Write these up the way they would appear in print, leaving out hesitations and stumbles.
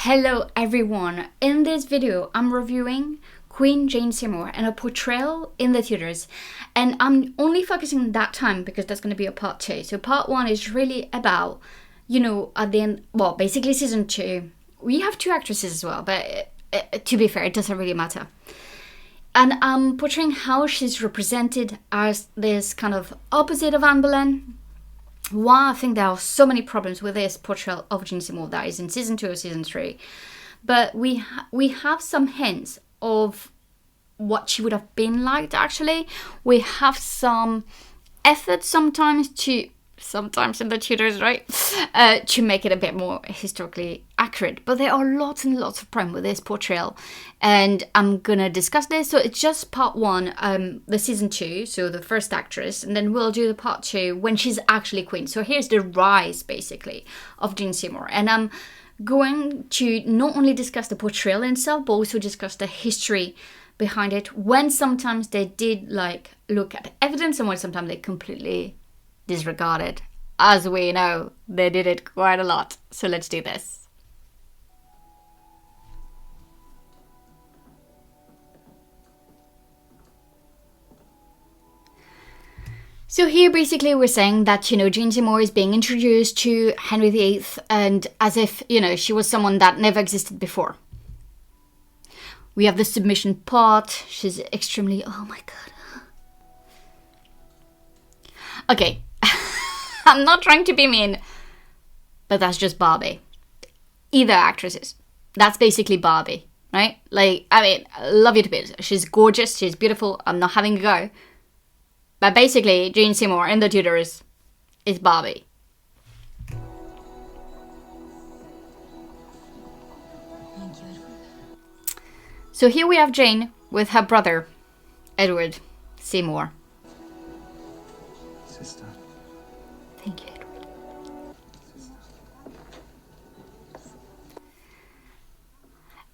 Hello everyone, in this video I'm reviewing Queen Jane Seymour and a portrayal in the Tudors, and I'm only focusing on that time because that's going to be a part 2. So part 1 is really about, at the end, well, basically season 2, we have 2 actresses as well, but to be fair, it doesn't really matter. And I'm portraying how she's represented as this kind of opposite of Anne Boleyn. Why I think there are so many problems with this portrayal of Jane Seymour that is in season 2 or season 3. But we have some hints of what she would have been like, actually. We have some effort sometimes in the Tudors, right? To make it a bit more historically accurate. But there are lots and lots of problems with this portrayal. And I'm gonna discuss this. So it's just part 1, the season 2, so the first actress. And then we'll do the part 2 when she's actually queen. So here's the rise, basically, of Jane Seymour. And I'm going to not only discuss the portrayal itself, but also discuss the history behind it. When sometimes they did look at evidence and when sometimes they completely disregarded. As we know, they did it quite a lot. So let's do this. So here basically we're saying that, Jane Seymour is being introduced to Henry VIII and as if, she was someone that never existed before. We have the submission part. She's extremely, oh my god. Okay. I'm not trying to be mean, but that's just Barbie. Either actresses. That's basically Barbie, right? I love you to bits. She's gorgeous, she's beautiful, I'm not having a go. But basically, Jane Seymour in the Tudors is Barbie. So here we have Jane with her brother, Edward Seymour. Sister. Thank you, Edward.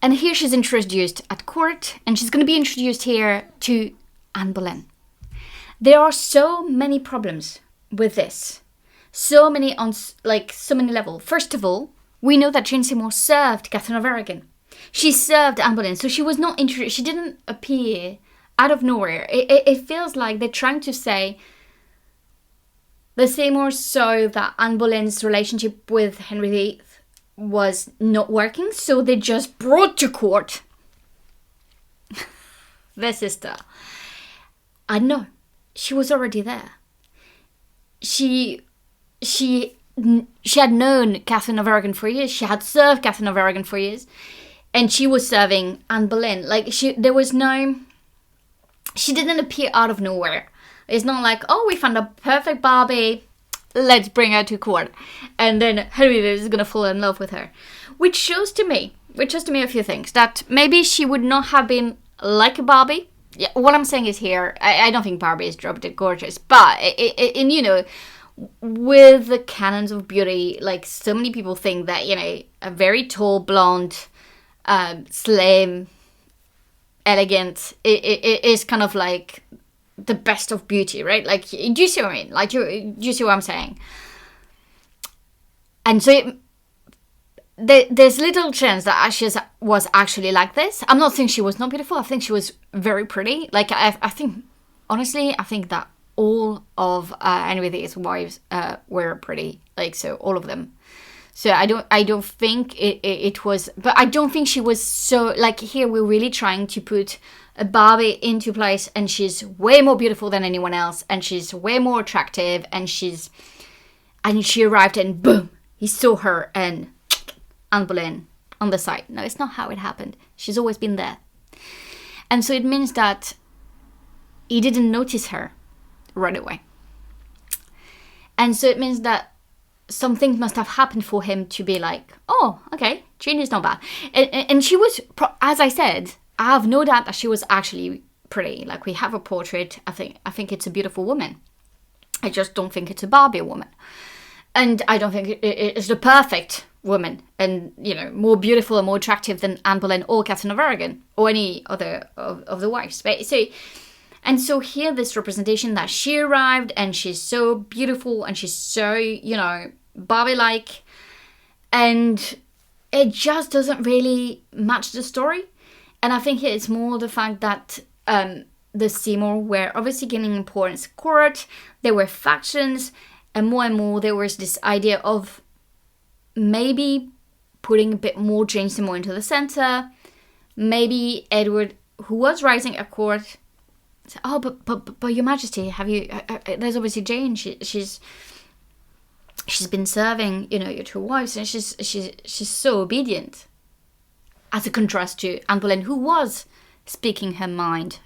And here she's introduced at court, and she's going to be introduced here to Anne Boleyn. There are so many problems with this. So many on so many levels. First of all, we know that Jane Seymour served Catherine of Aragon. She served Anne Boleyn, so she was not introduced. She didn't appear out of nowhere. It feels like they're trying to say the Seymours saw that Anne Boleyn's relationship with Henry VIII was not working, so they just brought to court their sister. I know. She was already there. She had known Catherine of Aragon for years. She had served Catherine of Aragon for years. And she was serving Anne Boleyn. She didn't appear out of nowhere. It's not like, oh, we found a perfect Barbie, let's bring her to court. And then Henry is going to fall in love with her. Which shows to me a few things. That maybe she would not have been like a Barbie. Yeah, what I'm saying is here, I don't think Barbie is drop dead gorgeous. But, with the canons of beauty, so many people think that, a very tall, blonde, slim, elegant, it is kind of like the best of beauty, right? Do you see what I mean? Do you see what I'm saying? And so there's little chance that Ashes was actually like this. I'm not saying she was not beautiful. I think she was very pretty. I think, honestly, I think that all of Henry VIII's wives were pretty. So all of them. So I don't think it was, but I don't think she was so, here we're really trying to put a Barbie into place, and she's way more beautiful than anyone else, and she's way more attractive, and she arrived and boom, he saw her and Anne Boleyn on the side. No, it's not how it happened. She's always been there. And so it means that he didn't notice her right away. And so it means that some things must have happened for him to be like, oh, okay, Jane is not bad. And she was, as I said, I have no doubt that she was actually pretty. We have a portrait. I think it's a beautiful woman. I just don't think it's a Barbie woman. And I don't think it's the perfect woman and, more beautiful and more attractive than Anne Boleyn or Catherine of Aragon or any other of the wives. So here this representation that she arrived and she's so beautiful and she's so, Barbie-like, and it just doesn't really match the story. And I think it's more the fact that the Seymour were obviously gaining importance at court. There were factions, and more there was this idea of maybe putting a bit more Jane Seymour into the center. Maybe Edward, who was rising at court, said, "Oh, but Your Majesty, have you? There's obviously Jane. She's been serving, your two wives, and she's so obedient." As a contrast to Anne Boleyn, who was speaking her mind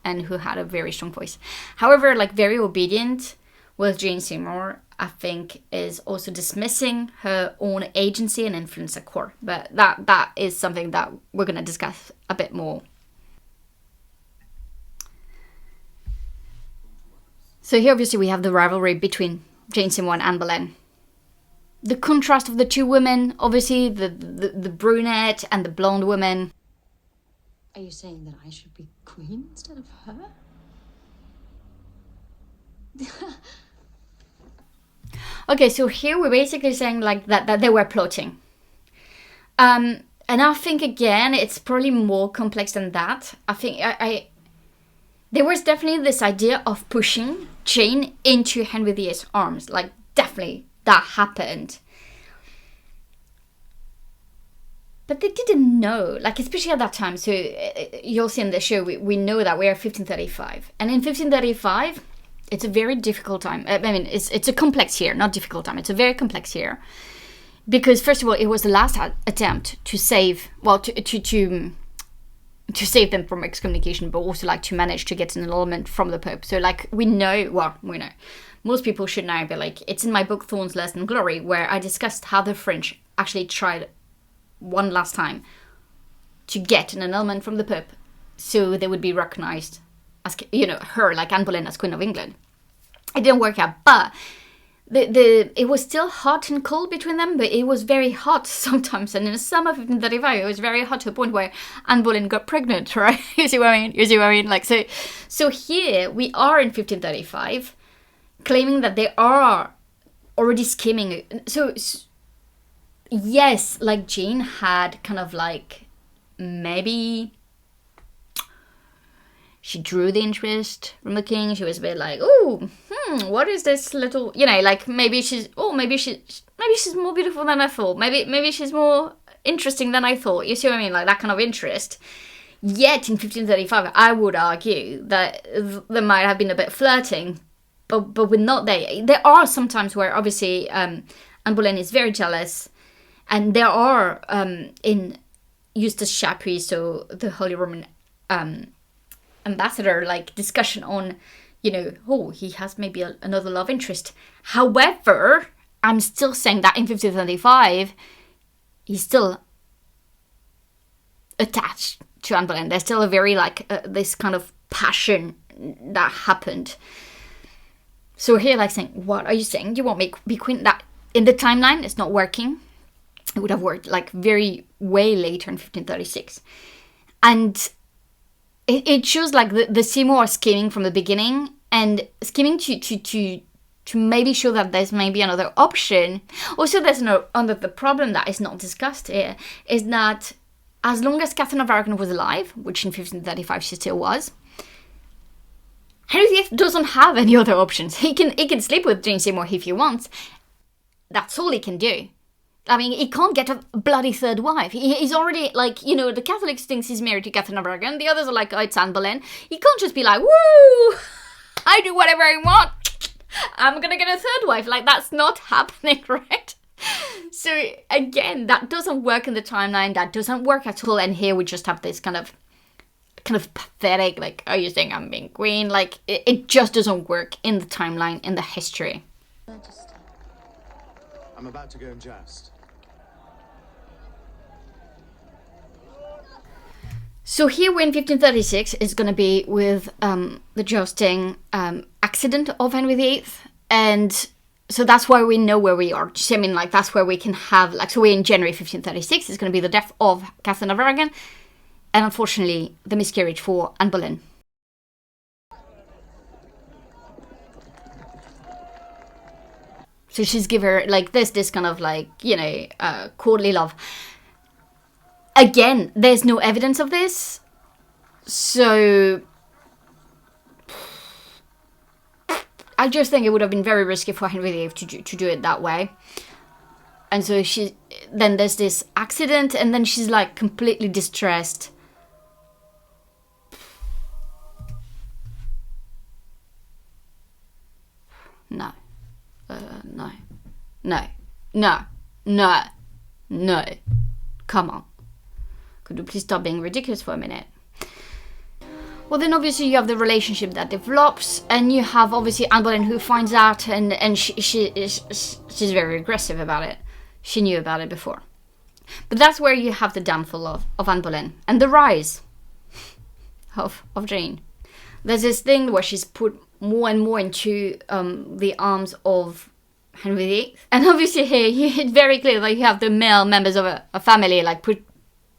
and who had a very strong voice. However, very obedient with Jane Seymour, I think, is also dismissing her own agency and influence at court. But that is something that we're going to discuss a bit more. So here, obviously, we have the rivalry between Jane Seymour and Anne Boleyn. The contrast of the two women, obviously, the brunette and the blonde woman. Are you saying that I should be queen instead of her? Okay, so here we're basically saying that they were plotting. And I think, again, it's probably more complex than that. I think there was definitely this idea of pushing Jane into Henry VIII's arms. Definitely that happened. But they didn't know, especially at that time. So you'll see in the show, we know that we're 1535. And in 1535, it's a very difficult time. I mean, it's a complex year, not difficult time. It's a very complex year. Because, first of all, it was the last attempt to save, to save them from excommunication, but also, to manage to get an annulment from the Pope. So, we know. Most people should know, but, it's in my book, Thorns, Lust and Glory, where I discussed how the French actually tried one last time to get an annulment from the Pope so they would be recognized as, her, Anne Boleyn, as Queen of England. It didn't work out, but it was still hot and cold between them, but it was very hot sometimes. And in the summer of 1535, it was very hot to a point where Anne Boleyn got pregnant, right? You see what I mean? So here we are in 1535, claiming that they are already scheming. So yes, Jane had kind of maybe she drew the interest from the king. She was a bit what is this little, maybe she's more beautiful than I thought. Maybe she's more interesting than I thought. You see what I mean? That kind of interest. Yet in 1535, I would argue that there might have been a bit flirting, but we're not there. There are some times where obviously Anne Boleyn is very jealous, and there are in Eustace Chapuis, so the Holy Roman ambassador, discussion on, he has maybe another love interest. However, I'm still saying that in 1535, he's still attached to Anne Boleyn. There's still a very this kind of passion that happened. So here, saying, what are you saying? You want me to be queen? That in the timeline, it's not working. It would have worked very way later in 1536, and it shows the Seymour are scheming from the beginning, and scheming to maybe show that there's maybe another option. Also, there's another problem that is not discussed here, is that as long as Catherine of Aragon was alive, which in 1535 she still was, Henry VIII doesn't have any other options. He can sleep with Jane Seymour if he wants. That's all he can do. I mean, he can't get a bloody third wife. He's already, the Catholics thinks he's married to Catherine of Aragon. The others are oh, it's Anne Boleyn. He can't just be woo, I do whatever I want. I'm going to get a third wife. That's not happening, right? So, again, that doesn't work in the timeline. That doesn't work at all. And here we just have this kind of pathetic, are you saying I'm being queen? It just doesn't work in the timeline, in the history. I'm about to go and joust. So here we're in 1536, is going to be with the jousting accident of Henry VIII. And so that's why we know where we are. I mean, that's where we can have, so we're in January 1536. It's going to be the death of Catherine of Aragon. And unfortunately, the miscarriage for Anne Boleyn. So she's give her this kind of courtly love. Again, there's no evidence of this. So I just think it would have been very risky for Henry VIII to do it that way. And so then there's this accident, and then she's like completely distressed. No. No. Come on. Could you please stop being ridiculous for a minute? Well, then obviously you have the relationship that develops, and you have obviously Anne Boleyn who finds out, and she's very aggressive about it. She knew about it before. But that's where you have the downfall of Anne Boleyn and the rise of Jane. There's this thing where she's put more and more into the arms of Henry VIII. And obviously here it's very clear that you have the male members of a family like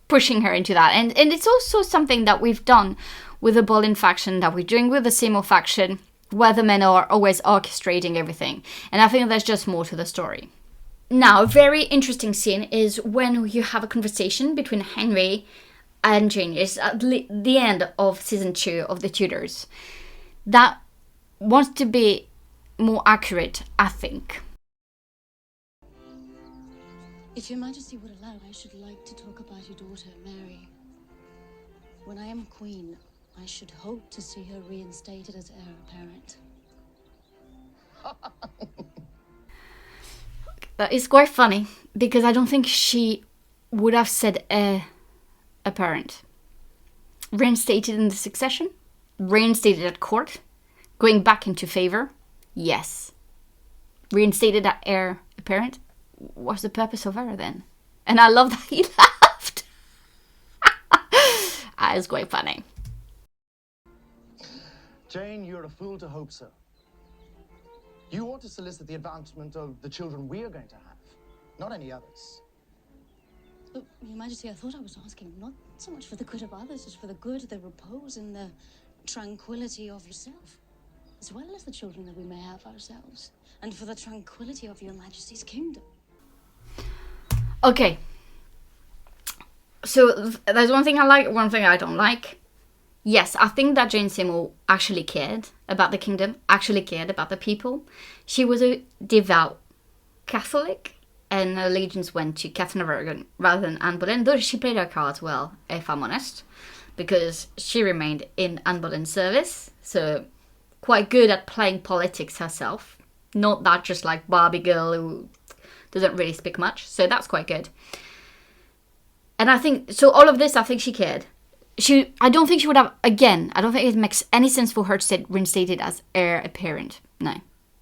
pushing her into that. And it's also something that we've done with the Boleyn faction, that we're doing with the Seymour faction, where the men are always orchestrating everything. And I think there's just more to the story. Now, a very interesting scene is when you have a conversation between Henry and Jane. It's at the end of season 2 of the Tudors. That wants to be more accurate, I think. If your majesty would allow, I should like to talk about your daughter, Mary. When I am queen, I should hope to see her reinstated as heir apparent. That is quite funny, because I don't think she would have said heir apparent. Reinstated in the succession? Reinstated at court? Going back into favor? Yes. Reinstated at heir apparent? What's the purpose of her then? And I love that he laughed. That is quite funny. Jane, you're a fool to hope so. You ought to solicit the advancement of the children we are going to have, not any others. Look, your majesty, I thought I was asking not so much for the good of others as for the good, the repose, and the tranquility of yourself, as well as the children that we may have ourselves, and for the tranquility of your majesty's kingdom. Okay. So there's one thing I like, one thing I don't like. Yes, I think that Jane Seymour actually cared about the kingdom, actually cared about the people. She was a devout Catholic, and her allegiance went to Catherine of Aragon rather than Anne Boleyn, though she played her cards well, if I'm honest, because she remained in Anne Boleyn's service, so quite good at playing politics herself. Not that just like Barbie girl who doesn't really speak much, so that's quite good. And I think, so all of this, I think she cared. I don't think she would have, again, I don't think it makes any sense for her to say reinstated as heir apparent. No.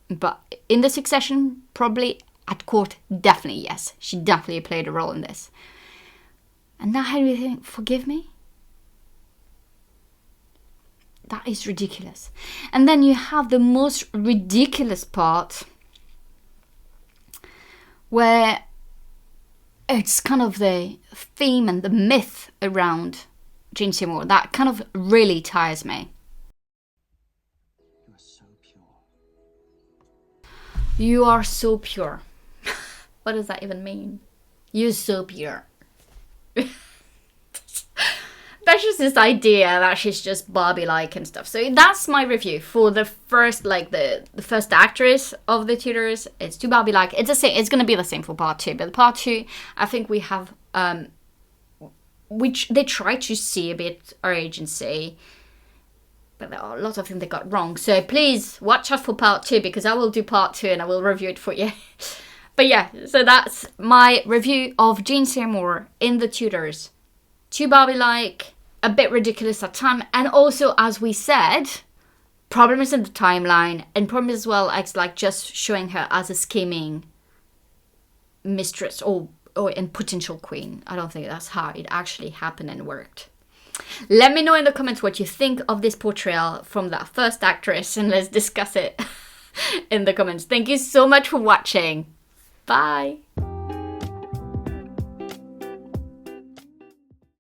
But in the succession, probably at court, definitely yes. She definitely played a role in this. And now how do you think, forgive me? That is ridiculous. And then you have the most ridiculous part where it's kind of the theme and the myth around Jane Seymour that kind of really tires me. You are so pure. You are so pure. What does that even mean? You're so pure. That's just this idea that she's just Barbie-like and stuff. So that's my review for the first, like the first actress of the Tudors. It's too Barbie-like. It's the same. It's gonna be the same for part 2. But part 2, I think we have which they try to see a bit our agency, but there are a lot of things they got wrong. So please watch out for part 2, because I will do part 2 and I will review it for you. But yeah, so that's my review of Jane Seymour in the Tudors. Too Barbie-like, a bit ridiculous at time, and also, as we said, problems in the timeline, and problems as well as like just showing her as a scheming mistress or and potential queen. I don't think that's how it actually happened and worked. Let me know in the comments what you think of this portrayal from that first actress, and let's discuss it in the comments. Thank you so much for watching. Bye.